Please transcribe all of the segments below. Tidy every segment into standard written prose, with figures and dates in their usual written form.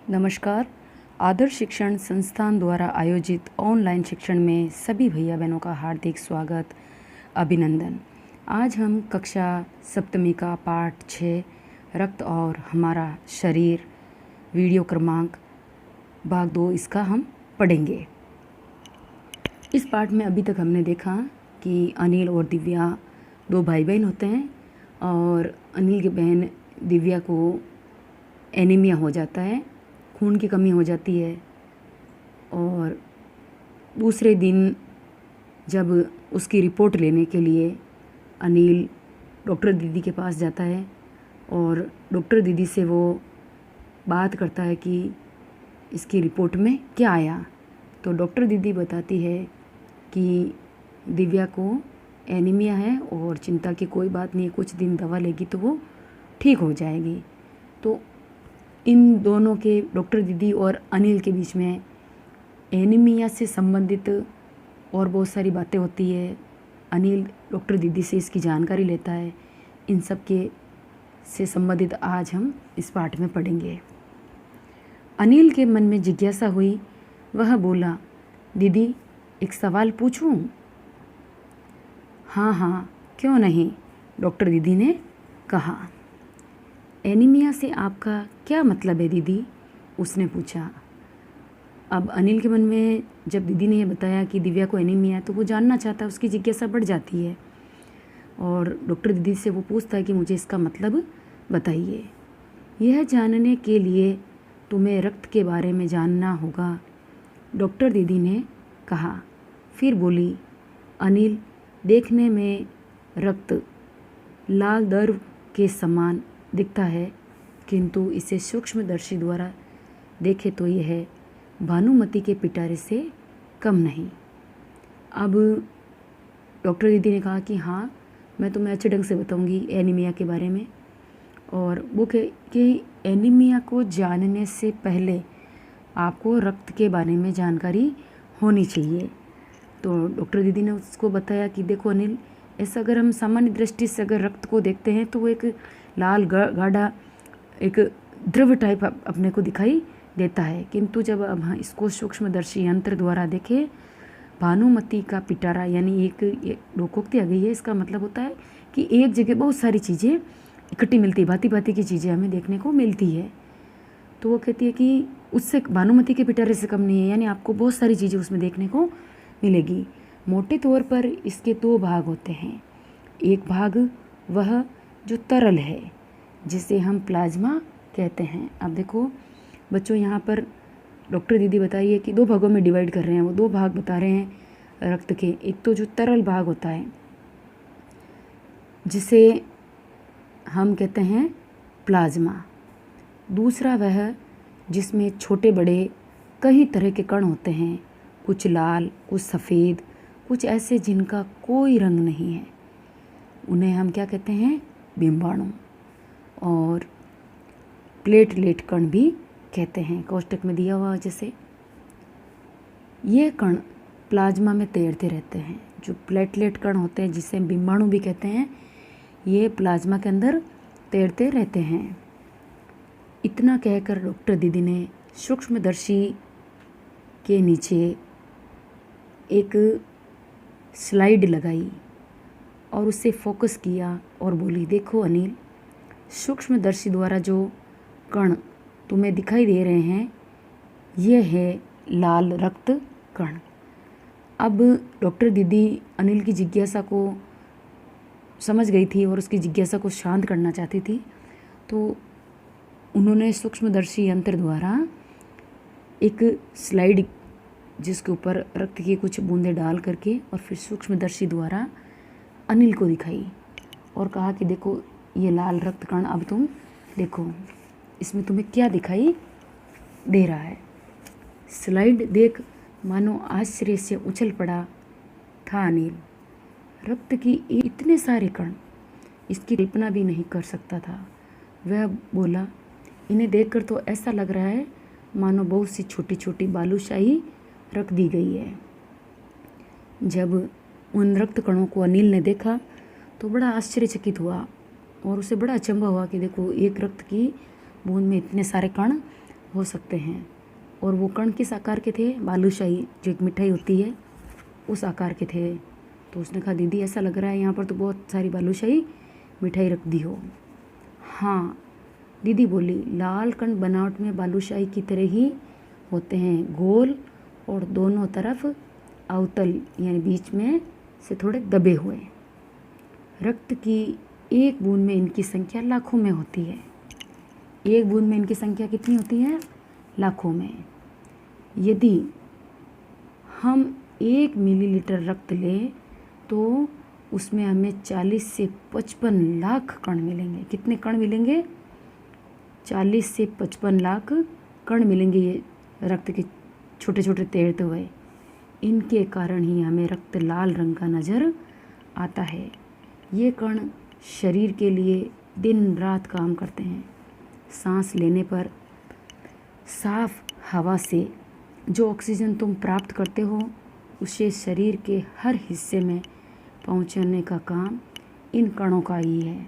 नमस्कार। आदर्श शिक्षण संस्थान द्वारा आयोजित ऑनलाइन शिक्षण में सभी भैया बहनों का हार्दिक स्वागत, अभिनंदन। आज हम कक्षा सप्तमी का पाठ 6 रक्त और हमारा शरीर वीडियो क्रमांक भाग 2 इसका हम पढ़ेंगे। इस पाठ में अभी तक हमने देखा कि अनिल और दिव्या दो भाई बहन होते हैं और अनिल की बहन दिव्या को एनीमिया हो जाता है, खून की कमी हो जाती है। और दूसरे दिन जब उसकी रिपोर्ट लेने के लिए अनिल डॉक्टर दीदी के पास जाता है और डॉक्टर दीदी से वो बात करता है कि इसकी रिपोर्ट में क्या आया, तो डॉक्टर दीदी बताती है कि दिव्या को एनीमिया है और चिंता की कोई बात नहीं है, कुछ दिन दवा लेगी तो वो ठीक हो जाएगी। तो इन दोनों के, डॉक्टर दीदी और अनिल के बीच में एनीमिया से संबंधित और बहुत सारी बातें होती है। अनिल डॉक्टर दीदी से इसकी जानकारी लेता है। इन सब के से संबंधित आज हम इस पाठ में पढ़ेंगे। अनिल के मन में जिज्ञासा हुई। वह बोला, दीदी एक सवाल पूछूं? हाँ हाँ, क्यों नहीं, डॉक्टर दीदी ने कहा। एनीमिया से आपका क्या मतलब है दीदी? उसने पूछा। अब अनिल के मन में जब दीदी ने ये बताया कि दिव्या को एनीमिया है तो वो जानना चाहता है, उसकी जिज्ञासा बढ़ जाती है और डॉक्टर दीदी से वो पूछता है कि मुझे इसका मतलब बताइए। यह जानने के लिए तुम्हें रक्त के बारे में जानना होगा, डॉक्टर दीदी ने कहा। फिर बोली, अनिल, देखने में रक्त लाल दर्व के समान दिखता है, किंतु इसे सूक्ष्मदर्शी द्वारा देखे तो यह भानुमति के पिटारे से कम नहीं। अब डॉक्टर दीदी ने कहा कि हाँ, मैं तुम्हें अच्छे ढंग से बताऊंगी एनीमिया के बारे में। और वो कि एनीमिया को जानने से पहले आपको रक्त के बारे में जानकारी होनी चाहिए। तो डॉक्टर दीदी ने उसको बताया कि देखो अनिल, ऐसा अगर हम सामान्य दृष्टि से अगर रक्त को देखते हैं तो वो एक लाल गाढ़ा एक द्रव टाइप अपने को दिखाई देता है, किंतु जब अब हम इसको सूक्ष्मदर्शी यंत्र द्वारा देखें, भानुमति का पिटारा यानी एक लोकोक्ति आ गई है। इसका मतलब होता है कि एक जगह बहुत सारी चीज़ें इकट्ठी मिलती है, भांति भांति की चीज़ें हमें देखने को मिलती है। तो वो कहती है कि उससे भानुमति के पिटारे से कम नहीं है, यानी आपको बहुत सारी चीज़ें उसमें देखने को मिलेगी। मोटे तौर पर इसके दो भाग होते हैं। एक भाग वह जो तरल है, जिसे हम प्लाज्मा कहते हैं। अब देखो बच्चों, यहाँ पर डॉक्टर दीदी बताइए कि दो भागों में डिवाइड कर रहे हैं, वो दो भाग बता रहे हैं रक्त के। एक तो जो तरल भाग होता है जिसे हम कहते हैं प्लाज्मा, दूसरा वह जिसमें छोटे बड़े कई तरह के कण होते हैं, कुछ लाल, कुछ सफ़ेद, कुछ ऐसे जिनका कोई रंग नहीं है, उन्हें हम क्या कहते हैं? बिंबाणु। और प्लेटलेट कण भी कहते हैं, कोष्टक में दिया हुआ जैसे। ये कण प्लाज्मा में तैरते रहते हैं। जो प्लेटलेट कण होते हैं जिसे बिंबाणु भी कहते हैं, ये प्लाज्मा के अंदर तैरते रहते हैं। इतना कहकर डॉक्टर दीदी ने सूक्ष्मदर्शी के नीचे एक स्लाइड लगाई और उससे फोकस किया और बोली, देखो अनिल, सूक्ष्मदर्शी द्वारा जो कण तुम्हें दिखाई दे रहे हैं, ये है लाल रक्त कण। अब डॉक्टर दीदी अनिल की जिज्ञासा को समझ गई थी और उसकी जिज्ञासा को शांत करना चाहती थी। तो उन्होंने सूक्ष्मदर्शी यंत्र द्वारा एक स्लाइड जिसके ऊपर रक्त की कुछ बूंदें डाल करके और फिर सूक्ष्मदर्शी द्वारा अनिल को दिखाई और कहा कि देखो ये लाल रक्त कण, अब तुम देखो इसमें तुम्हें क्या दिखाई दे रहा है। स्लाइड देख मानो आश्चर्य से उछल पड़ा था अनिल। रक्त की इतने सारे कण, इसकी कल्पना भी नहीं कर सकता था। वह बोला, इन्हें देखकर तो ऐसा लग रहा है मानो बहुत सी छोटी छोटी बालूशाही रख दी गई है। जब उन रक्त कणों को अनिल ने देखा तो बड़ा आश्चर्यचकित हुआ और उसे बड़ा अचंभा हुआ कि देखो एक रक्त की बूंद में इतने सारे कण हो सकते हैं। और वो कण किस आकार के थे? बालूशाही जो एक मिठाई होती है उस आकार के थे। तो उसने कहा दीदी ऐसा लग रहा है यहाँ पर तो बहुत सारी बालूशाही मिठाई रख दी हो। हाँ दीदी बोली, लाल कण बनावट में बालूशाही की तरह ही होते हैं, गोल और दोनों तरफ अवतल यानी बीच में से थोड़े दबे हुए। रक्त की एक बूंद में इनकी संख्या लाखों में होती है। एक बूंद में इनकी संख्या कितनी होती है? लाखों में। यदि हम 1 मिलीलीटर रक्त लें तो उसमें हमें 40 से 55 लाख कण मिलेंगे। कितने कण मिलेंगे? 40 से 55 लाख कण मिलेंगे, ये रक्त के छोटे छोटे तैरते हुए। इनके कारण ही हमें रक्त लाल रंग का नज़र आता है। ये कण शरीर के लिए दिन रात काम करते हैं। सांस लेने पर साफ हवा से जो ऑक्सीजन तुम प्राप्त करते हो उसे शरीर के हर हिस्से में पहुंचाने का काम इन कणों का ही है।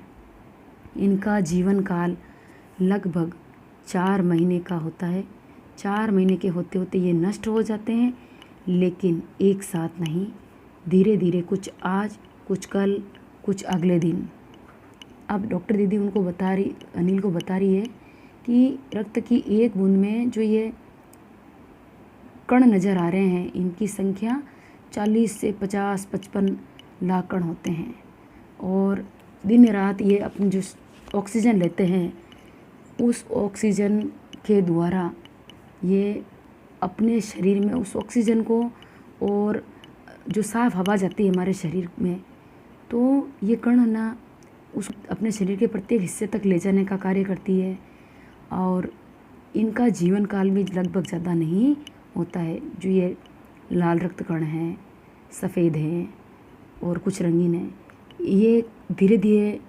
इनका जीवन काल लगभग 4 महीने का होता है। 4 महीने के होते होते ये नष्ट हो जाते हैं, लेकिन एक साथ नहीं, धीरे धीरे, कुछ आज, कुछ कल, कुछ अगले दिन। अब डॉक्टर दीदी उनको बता रही, अनिल को बता रही है कि रक्त की एक बूंद में जो ये कण नज़र आ रहे हैं इनकी संख्या 40 से 50-55 लाख कण होते हैं। और दिन रात ये अपनी जो ऑक्सीजन लेते हैं उस ऑक्सीजन के द्वारा ये अपने शरीर में उस ऑक्सीजन को, और जो साफ़ हवा जाती है हमारे शरीर में, तो ये कण ना उस अपने शरीर के प्रत्येक हिस्से तक ले जाने का कार्य करती है। और इनका जीवन काल भी लगभग ज़्यादा नहीं होता है। जो ये लाल रक्त कण हैं, सफ़ेद हैं और कुछ रंगीन हैं, ये धीरे धीरे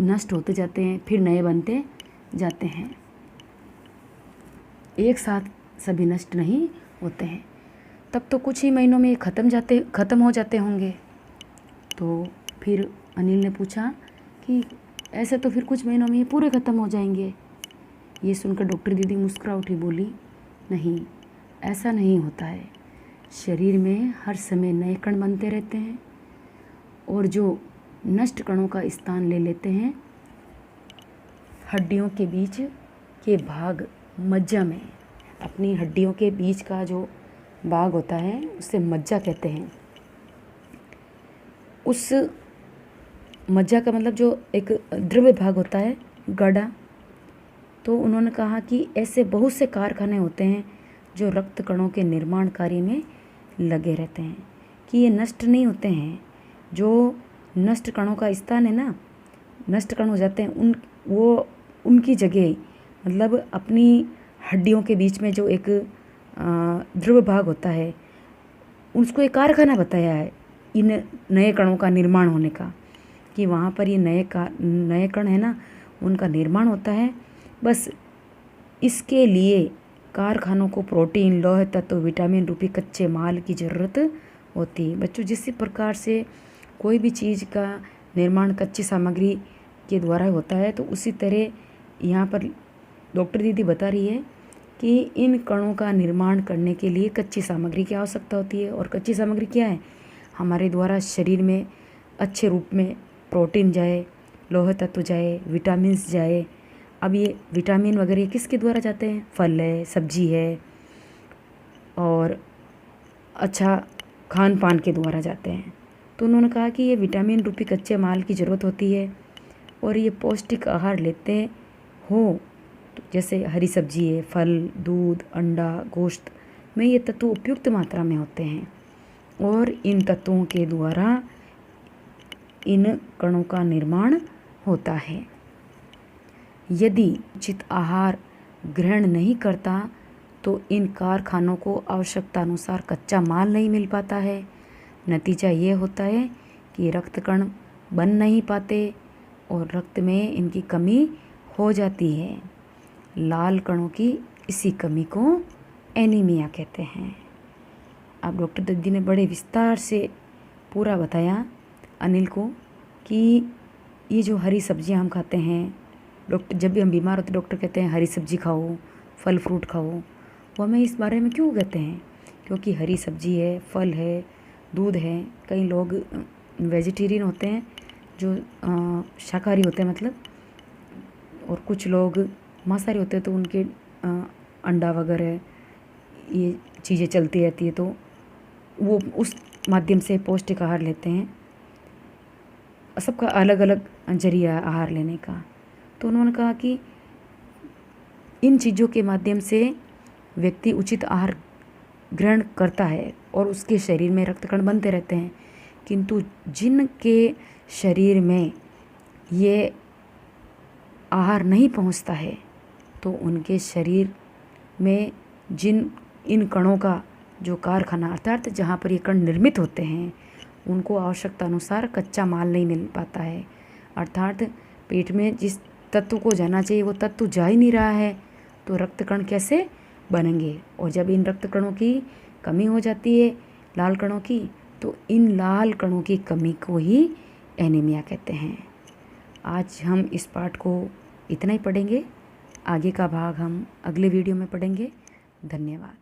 नष्ट होते जाते हैं, फिर नए बनते जाते हैं। एक साथ सभी नष्ट नहीं होते हैं। तब तो कुछ ही महीनों में ख़त्म हो जाते होंगे। तो फिर अनिल ने पूछा कि ऐसे तो फिर कुछ महीनों में ये पूरे ख़त्म हो जाएंगे। ये सुनकर डॉक्टर दीदी मुस्कुरा उठी, बोली नहीं, ऐसा नहीं होता है। शरीर में हर समय नए कण बनते रहते हैं और जो नष्ट कणों का स्थान ले लेते हैं हड्डियों के बीच के भाग मज्जा में। अपनी हड्डियों के बीच का जो भाग होता है उसे मज्जा कहते हैं। उस मज्जा का मतलब जो एक द्रव्य भाग होता है, गड़ा। तो उन्होंने कहा कि ऐसे बहुत से कारखाने होते हैं जो रक्त कणों के निर्माण कार्य में लगे रहते हैं, कि ये नष्ट नहीं होते हैं। जो नष्ट कणों का स्थान है ना, नष्ट कण हो जाते हैं, उनकी जगह मतलब अपनी हड्डियों के बीच में जो एक द्रव्य भाग होता है उसको एक कारखाना बताया है इन नए कणों का निर्माण होने का, कि वहाँ पर ये नए कण है ना, उनका निर्माण होता है। बस इसके लिए कारखानों को प्रोटीन, लौह तत्व, विटामिन रूपी कच्चे माल की ज़रूरत होती है। बच्चों, जिस प्रकार से कोई भी चीज़ का निर्माण कच्ची सामग्री के द्वारा होता है, तो उसी तरह यहाँ पर डॉक्टर दीदी बता रही है कि इन कणों का निर्माण करने के लिए कच्ची सामग्री की आवश्यकता होती है। और कच्ची सामग्री क्या है? हमारे द्वारा शरीर में अच्छे रूप में प्रोटीन जाए, लौह तत्व जाए, विटामिन्स जाए। अब ये विटामिन वगैरह किसके द्वारा जाते हैं? फल है, सब्जी है और अच्छा खान पान के द्वारा जाते हैं। तो उन्होंने कहा कि ये विटामिन रूपी कच्चे माल की ज़रूरत होती है और ये पौष्टिक आहार लेते हो, तो जैसे हरी सब्जी है, फल, दूध, अंडा, गोश्त में ये तत्व उपयुक्त मात्रा में होते हैं और इन तत्वों के द्वारा इन कणों का निर्माण होता है। यदि उचित आहार ग्रहण नहीं करता तो इन कारखानों को आवश्यकता अनुसार कच्चा माल नहीं मिल पाता है। नतीजा ये होता है कि रक्त कण बन नहीं पाते और रक्त में इनकी कमी हो जाती है। लाल कणों की इसी कमी को एनीमिया कहते हैं। अब डॉक्टर दीदी ने बड़े विस्तार से पूरा बताया अनिल को कि ये जो हरी सब्जियां हम खाते हैं, डॉक्टर जब भी हम बीमार होते हैं डॉक्टर कहते हैं हरी सब्जी खाओ, फल फ्रूट खाओ। वो हमें इस बारे में क्यों कहते हैं? क्योंकि हरी सब्जी है, फल है, दूध है। कई लोग वेजिटेरियन होते हैं, जो शाकाहारी होते हैं मतलब, और कुछ लोग मांसाहारी होते हैं, तो उनके अंडा वगैरह ये चीज़ें चलती रहती है, तो वो उस माध्यम से पौष्टिक आहार लेते हैं। सबका अलग अलग जरिया है आहार लेने का। तो उन्होंने कहा कि इन चीज़ों के माध्यम से व्यक्ति उचित आहार ग्रहण करता है और उसके शरीर में रक्तकण बनते रहते हैं, किंतु जिनके शरीर में ये आहार नहीं पहुंचता है, तो उनके शरीर में इन कणों का जो कारखाना, अर्थात जहाँ पर ये कण निर्मित होते हैं, उनको आवश्यकता अनुसार कच्चा माल नहीं मिल पाता है। अर्थात पेट में जिस तत्व को जाना चाहिए वो तत्व जा ही नहीं रहा है, तो रक्तकण कैसे बनेंगे? और जब इन रक्तकणों की कमी हो जाती है, लाल कणों की, तो इन लाल कणों की कमी को ही एनीमिया कहते हैं। आज हम इस पाठ को इतना ही पढ़ेंगे, आगे का भाग हम अगले वीडियो में पढ़ेंगे। धन्यवाद।